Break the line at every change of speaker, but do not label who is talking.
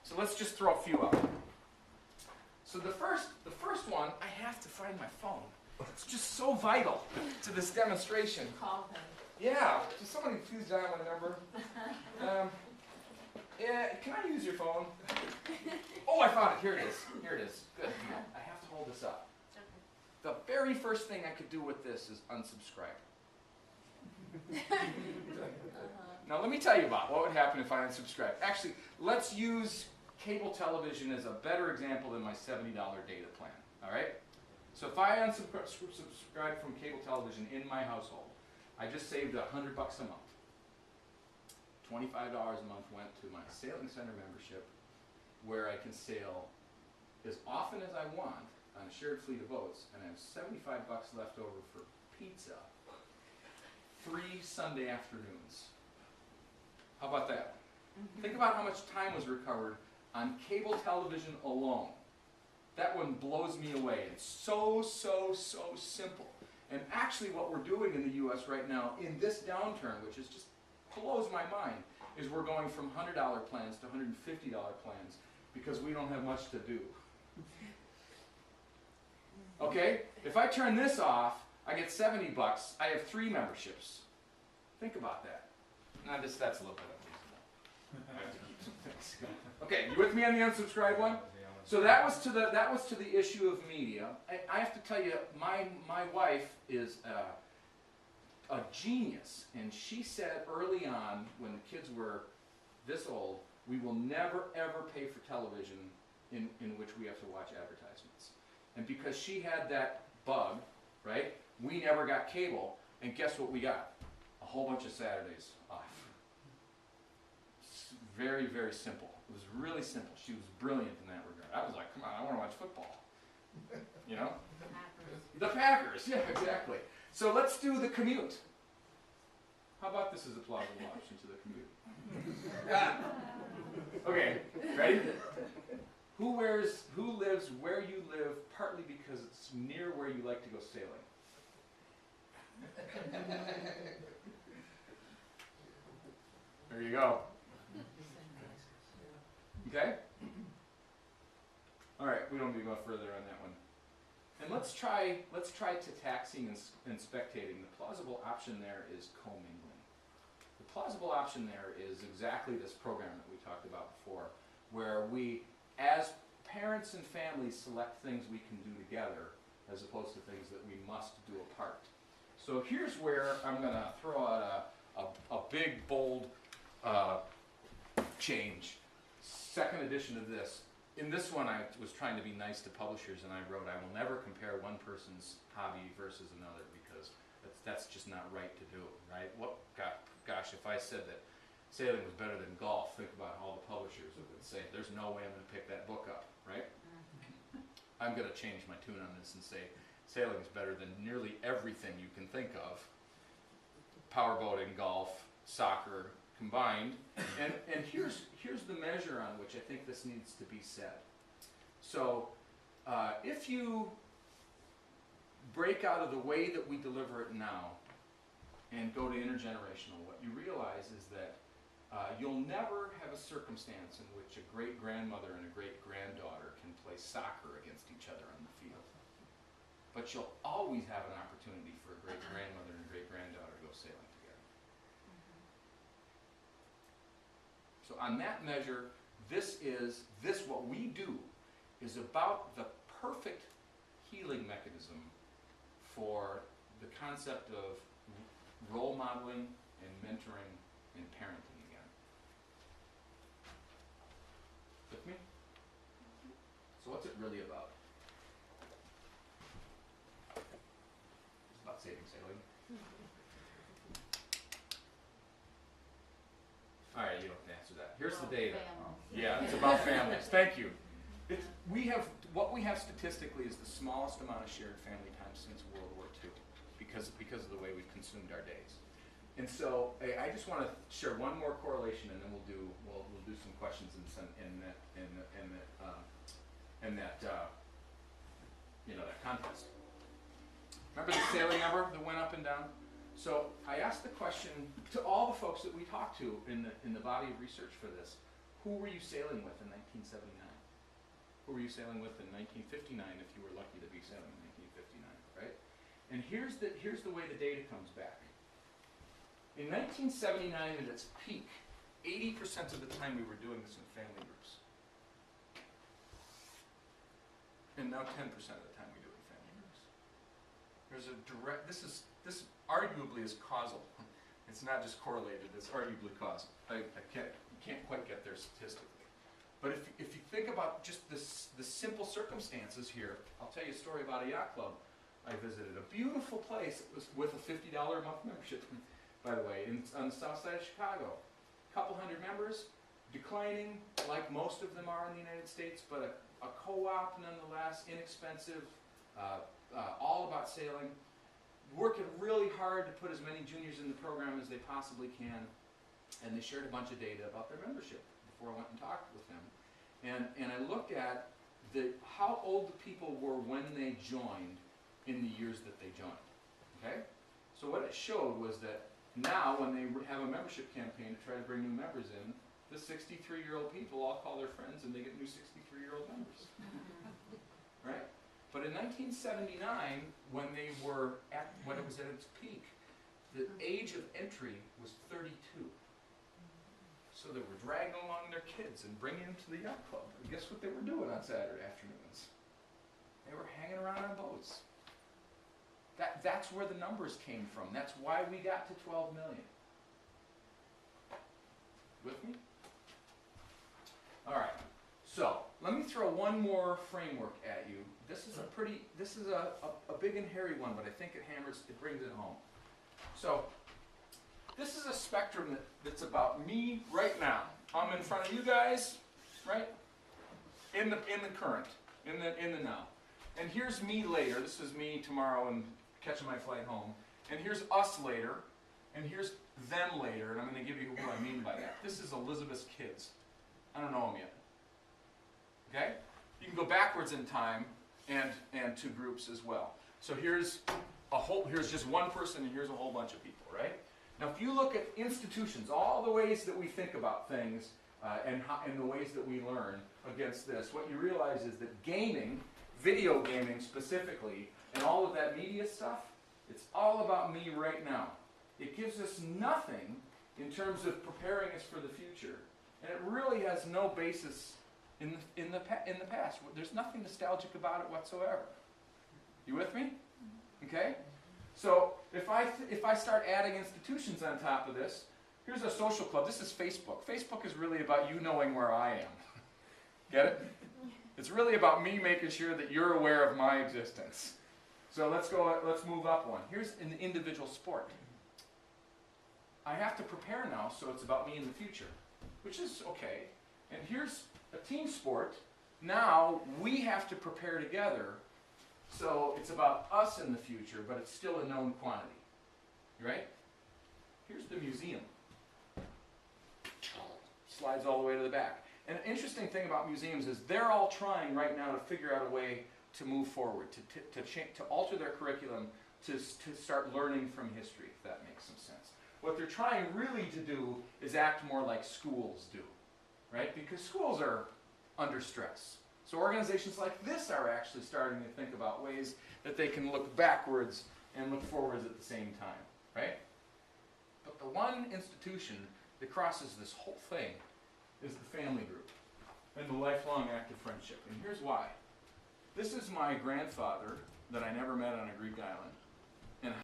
So let's just throw a few out. So the first one, I have to find my phone. It's just so vital to this demonstration.
Call him.
Yeah, does somebody please dial my number? Yeah, can I use your phone? Oh, I found it. Here it is. Here it is. Good. I have to hold this up. The very first thing I could do with this is unsubscribe. Now let me tell you about what would happen if I unsubscribe. Actually, let's use cable television as a better example than my $70 data plan. All right? So if I unsubscribe from cable television in my household, I just saved $100 a month. $25 a month went to my sailing center membership, where I can sail as often as I want on a shared fleet of boats, and I have $75 left over for pizza 3 Sunday afternoons. How about that? Think about how much time was recovered on cable television alone. That one blows me away. It's so simple. And actually what we're doing in the US right now, in this downturn, which is just blows my mind, is we're going from $100 plans to $150 plans because we don't have much to do. Okay? If I turn this off, I get $70. I have 3 memberships. Think about that. Now that's a little bit unreasonable. I have to keep some things. Okay, you with me on the unsubscribe one? So that was to the issue of media. I have to tell you, my wife is a genius, and she said early on, when the kids were this old, we will never ever pay for television in which we have to watch advertisements. And because she had that bug, right, we never got cable, and guess what we got? A whole bunch of Saturdays off. It's very, very simple. It was really simple. She was brilliant in that regard. I was like, come on, I want to watch football. You know? The Packers, yeah, exactly. So let's do the commute. How about this as a plausible option to the commute? Okay, ready? Who lives where you live, partly because it's near where you like to go sailing? There you go. Okay? All right, we don't need to go further on that one. And let's try to taxiing and spectating. The plausible option there is commingling. The plausible option there is exactly this program that we talked about before, where we, as parents and families, select things we can do together as opposed to things that we must do apart. So here's where I'm going to throw out a big, bold change. Second edition of this. In this one, I was trying to be nice to publishers, and I wrote, I will never compare one person's hobby versus another, because that's just not right to do, right? Gosh, if I said that sailing was better than golf, think about all the publishers that would say, there's no way I'm going to pick that book up, right? I'm going to change my tune on this and say, sailing is better than nearly everything you can think of. Powerboating, golf, soccer, combined, and here's the measure on which I think this needs to be said. So if you break out of the way that we deliver it now and go to intergenerational, what you realize is that you'll never have a circumstance in which a great-grandmother and a great-granddaughter can play soccer against each other on the field. But you'll always have an opportunity for a great-grandmother and a great-granddaughter to go sailing together. So on that measure, what we do is about the perfect healing mechanism for the concept of role modeling and mentoring and parenting again. With me? So what's it really about? It's about saving sailing. All right, you don't have to answer that. Here's the data. Yeah, it's about families. Thank you. What we have statistically is the smallest amount of shared family time since World War II, because of the way we've consumed our days. And so I just want to share one more correlation, and then we'll do some questions that contest. Remember the sailing number that went up and down? So I asked the question to all the folks that we talked to in the body of research for this: Who were you sailing with in 1979? Who were you sailing with in 1959 if you were lucky to be sailing in 1959, right? And here's the way the data comes back. In 1979 at its peak, 80% of the time we were doing this in family groups. And now 10% of the time we do it in family groups. There's a direct, this arguably is causal. It's not just correlated, it's arguably causal. You can't quite get there statistically. But if you think about just the simple circumstances here, I'll tell you a story about a yacht club I visited. A beautiful place. It was with a $50 a month membership, by the way, on the south side of Chicago. A couple hundred members, declining like most of them are in the United States, but a co-op nonetheless, inexpensive, all about sailing. Working really hard to put as many juniors in the program as they possibly can, and they shared a bunch of data about their membership before I went and talked with them. And I looked at how old the people were when they joined in the years that they joined. Okay? So what it showed was that now when they have a membership campaign to try to bring new members in, the 63-year-old people all call their friends and they get new 63-year-old members. Right? But in 1979, when it was at its peak, the age of entry was 32. So they were dragging along their kids and bringing them to the yacht club. And guess what they were doing on Saturday afternoons? They were hanging around on boats. That's where the numbers came from. That's why we got to 12 million. With me? All right. So let me throw one more framework at you. This is a big and hairy one, but I think it brings it home. So this is a spectrum that's about me right now. I'm in front of you guys, right? In the current, in the now. And here's me later. This is me tomorrow and catching my flight home. And here's us later. And here's them later. And I'm going to give you what I mean by that. This is Elizabeth's kids. I don't know them yet. Okay? You can go backwards in time and to groups as well. So here's just one person and here's a whole bunch of people, right? Now if you look at institutions, all the ways that we think about things and the ways that we learn against this, what you realize is that gaming, video gaming specifically, and all of that media stuff, it's all about me right now. It gives us nothing in terms of preparing us for the future. And it really has no basis in the past. There's nothing nostalgic about it whatsoever. You with me? Okay? So if I start adding institutions on top of this, here's a social club. This is Facebook. Facebook is really about you knowing where I am. Get it? It's really about me making sure that you're aware of my existence. So let's move up one. Here's an individual sport. I have to prepare now, so it's about me in the future, which is okay. And here's a team sport. Now we have to prepare together, so it's about us in the future, but it's still a known quantity. Right? Here's the museum. Slides all the way to the back. And an interesting thing about museums is they're all trying right now to figure out a way to move forward, to alter their curriculum, to start learning from history, if that makes some sense. What they're trying really to do is act more like schools do, right? Because schools are under stress. So organizations like this are actually starting to think about ways that they can look backwards and look forwards at the same time, right? But the one institution that crosses this whole thing is the family group and the lifelong active friendship. And here's why. This is my grandfather that I never met on a Greek island.